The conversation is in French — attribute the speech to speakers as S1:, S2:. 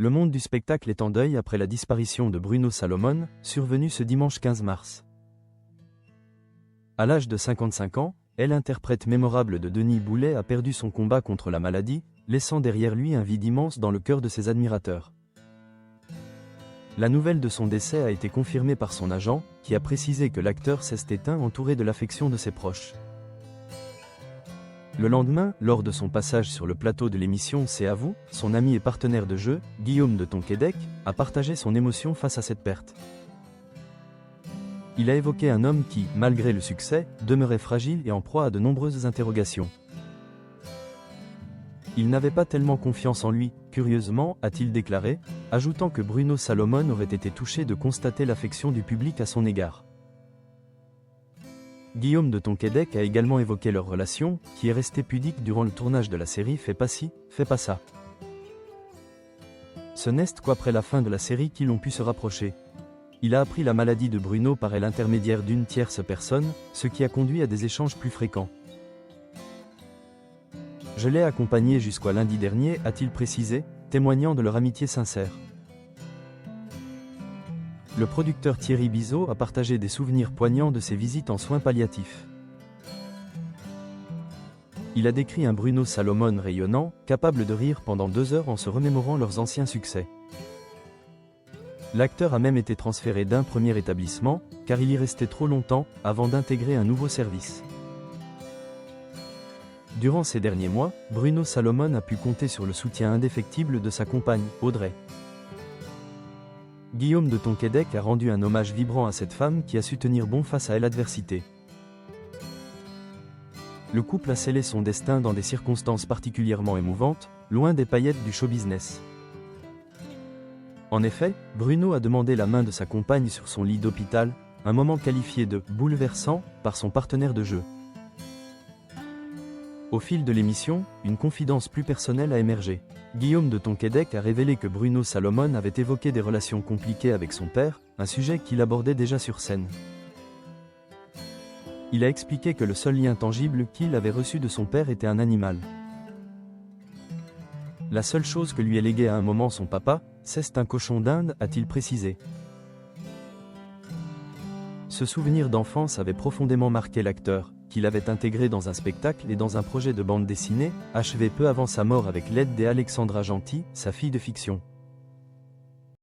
S1: Le monde du spectacle est en deuil après la disparition de Bruno Salomon, survenue ce dimanche 15 mars. À l'âge de 55 ans, l'interprète mémorable de Denis Boulet a perdu son combat contre la maladie, laissant derrière lui un vide immense dans le cœur de ses admirateurs. La nouvelle de son décès a été confirmée par son agent, qui a précisé que l'acteur s'est éteint entouré de l'affection de ses proches. Le lendemain, lors de son passage sur le plateau de l'émission C'est à vous, son ami et partenaire de jeu, Guillaume de Tonquédec, a partagé son émotion face à cette perte. Il a évoqué un homme qui, malgré le succès, demeurait fragile et en proie à de nombreuses interrogations. Il n'avait pas tellement confiance en lui, curieusement, a-t-il déclaré, ajoutant que Bruno Salomon aurait été touché de constater l'affection du public à son égard. Guillaume de Tonquédec a également évoqué leur relation, qui est restée pudique durant le tournage de la série Fais pas ci, fais pas ça. Ce n'est qu'après la fin de la série qu'ils ont pu se rapprocher. Il a appris la maladie de Bruno par l'intermédiaire d'une tierce personne, ce qui a conduit à des échanges plus fréquents. Je l'ai accompagné jusqu'à lundi dernier, a-t-il précisé, témoignant de leur amitié sincère. Le producteur Thierry Bizot a partagé des souvenirs poignants de ses visites en soins palliatifs. Il a décrit un Bruno Salomon rayonnant, capable de rire pendant 2 heures en se remémorant leurs anciens succès. L'acteur a même été transféré d'un premier établissement, car il y restait trop longtemps, avant d'intégrer un nouveau service. Durant ces derniers mois, Bruno Salomon a pu compter sur le soutien indéfectible de sa compagne, Audrey. Guillaume de Tonquédec a rendu un hommage vibrant à cette femme qui a su tenir bon face à l'adversité. Le couple a scellé son destin dans des circonstances particulièrement émouvantes, loin des paillettes du show-business. En effet, Bruno a demandé la main de sa compagne sur son lit d'hôpital, un moment qualifié de « bouleversant » par son partenaire de jeu. Au fil de l'émission, une confidence plus personnelle a émergé. Guillaume de Tonquédec a révélé que Bruno Salomon avait évoqué des relations compliquées avec son père, un sujet qu'il abordait déjà sur scène. Il a expliqué que le seul lien tangible qu'il avait reçu de son père était un animal. La seule chose que lui a légué à un moment son papa, c'est un cochon d'Inde, a-t-il précisé. Ce souvenir d'enfance avait profondément marqué l'acteur, qu'il avait intégré dans un spectacle et dans un projet de bande dessinée, achevé peu avant sa mort avec l'aide d'Alexandra Gentil, sa fille de fiction.